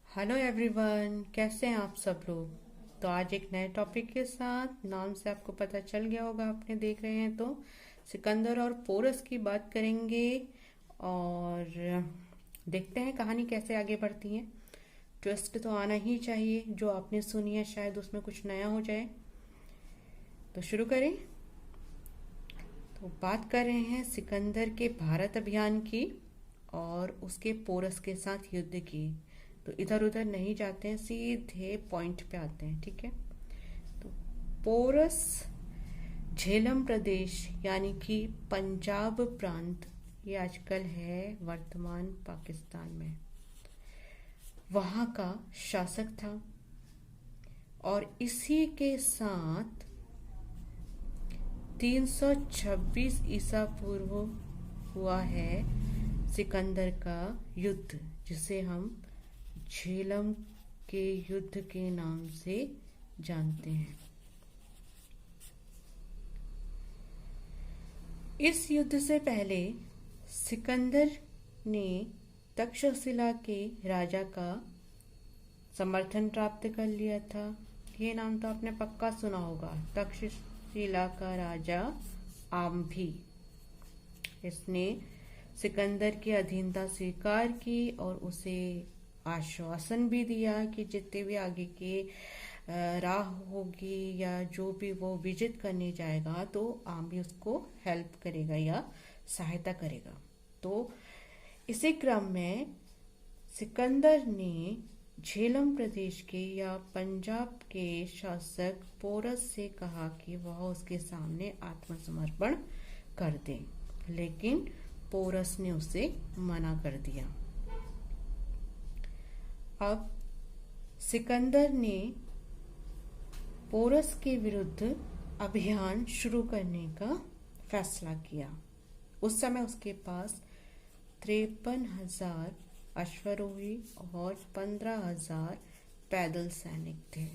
Hello everyone, कैसे हैं आप सब लोग। तो आज एक नए टॉपिक के साथ, नाम से आपको पता चल गया होगा, आपने देख रहे हैं तो सिकंदर और पोरस की बात करेंगे। और देखते हैं कहानी कैसे आगे बढ़ती है। ट्विस्ट तो आना ही चाहिए, जो आपने सुनी है शायद उसमें कुछ नया हो जाए। तो शुरू करें। तो बात कर रहे हैं सिकंदर के भारत अभियान की और उसके पोरस के साथ युद्ध की। तो इधर उधर नहीं जाते हैं, सीधे पॉइंट पे आते हैं, ठीक है। तो पोरस झेलम प्रदेश यानी कि पंजाब प्रांत, ये आजकल है वर्तमान पाकिस्तान में, वहाँ का शासक था। और इसी के साथ 326 ईसा पूर्व हुआ है सिकंदर का युद्ध, जिसे हम झेलम के युद्ध के नाम से जानते हैं। इस युद्ध से पहले सिकंदर ने तक्षशिला के राजा का समर्थन प्राप्त कर लिया था। ये नाम तो आपने पक्का सुना होगा, तक्षशिला का राजा आम्भी। इसने सिकंदर की अधीनता स्वीकार की और उसे आश्वासन भी दिया कि जितने भी आगे के राह होगी या जो भी वो विजित करने जाएगा तो आम्भी उसको हेल्प करेगा या सहायता करेगा। तो इसी क्रम में सिकंदर ने झेलम प्रदेश के या पंजाब के शासक पोरस से कहा कि वह उसके सामने आत्मसमर्पण कर दे, लेकिन पोरस ने उसे मना कर दिया। अब सिकंदर ने पोरस के विरुद्ध अभियान शुरू करने का फैसला किया। उस समय उसके पास 53,000 अश्वारोही और 15,000 पैदल सैनिक थे।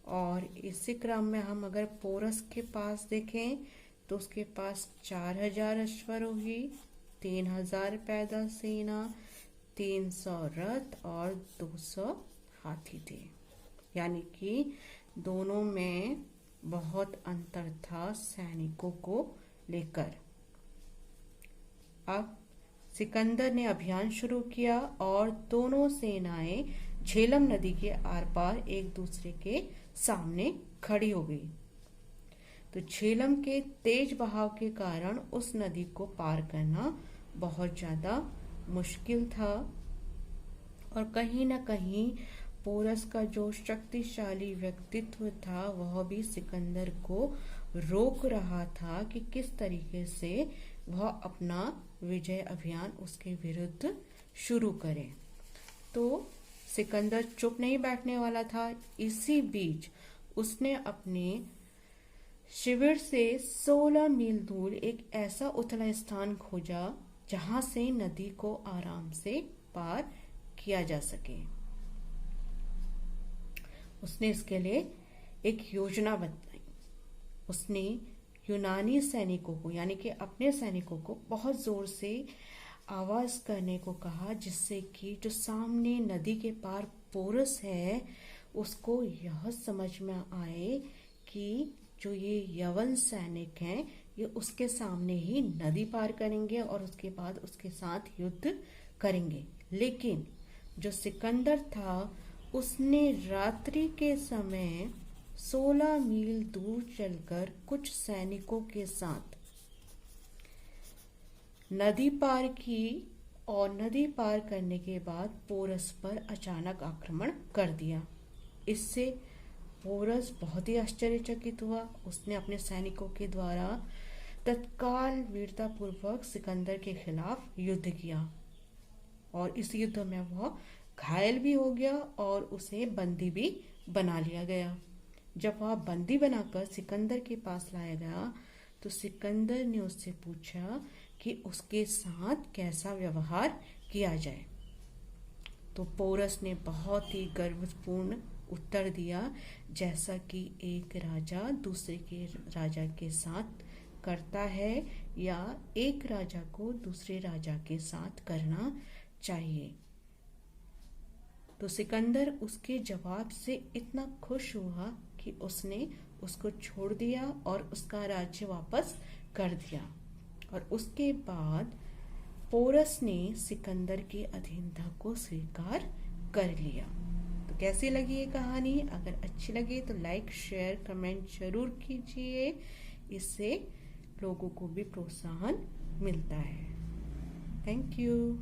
और इसी क्रम में हम अगर पोरस के पास देखें तो उसके पास 4,000 अश्वारोही, 3,000 पैदल सेना, 300 रथ और 200 हाथी थे। यानी कि दोनों में बहुत अंतर था सैनिकों को लेकर। अब सिकंदर ने अभियान शुरू किया और दोनों सेनाएं झेलम नदी के आर पार एक दूसरे के सामने खड़ी हो गई। तो झेलम के तेज बहाव के कारण उस नदी को पार करना बहुत ज्यादा मुश्किल था। और कहीं न कहीं पोरस का जो शक्तिशाली व्यक्तित्व था वह भी सिकंदर को रोक रहा था कि किस तरीके से वह अपना विजय अभियान उसके विरुद्ध शुरू करे। तो सिकंदर चुप नहीं बैठने वाला था। इसी बीच उसने अपने शिविर से 16 मील दूर एक ऐसा उथला स्थान खोजा जहां से नदी को आराम से पार किया जा सके। उसने इसके लिए एक योजना बनाई। उसने यूनानी सैनिकों को, यानी कि अपने सैनिकों को बहुत जोर से आवाज करने को कहा, जिससे कि जो सामने नदी के पार पोरस है उसको यह समझ में आए कि जो ये यवन सैनिक हैं ये उसके सामने ही नदी पार करेंगे और उसके बाद उसके साथ युद्ध करेंगे। लेकिन जो सिकंदर था उसने रात्रि के समय 16 मील दूर चलकर कुछ सैनिकों के साथ नदी पार की और नदी पार करने के बाद पोरस पर अचानक आक्रमण कर दिया। इससे पोरस बहुत ही आश्चर्यचकित हुआ। उसने अपने सैनिकों के द्वारा तत्काल वीरतापूर्वक सिकंदर के खिलाफ युद्ध किया और इस युद्ध में वह घायल भी हो गया और उसे बंदी भी बना लिया गया। जब वह बंदी बनाकर सिकंदर के पास लाया गया तो सिकंदर ने उससे पूछा कि उसके साथ कैसा व्यवहार किया जाए। तो पोरस ने बहुत ही गर्वपूर्ण उत्तर दिया, जैसा कि एक राजा दूसरे के राजा के साथ करता है या एक राजा को दूसरे राजा के साथ करना चाहिए। तो सिकंदर उसके जवाब से इतना खुश हुआ कि उसने उसको छोड़ दिया और उसका राज्य वापस कर दिया। और उसके बाद पोरस ने सिकंदर की अधीनता को स्वीकार कर लिया। तो कैसी लगी ये कहानी? अगर अच्छी लगी तो लाइक शेयर कमेंट जरूर कीजिए, इससे लोगों को भी प्रोत्साहन मिलता है। Thank you.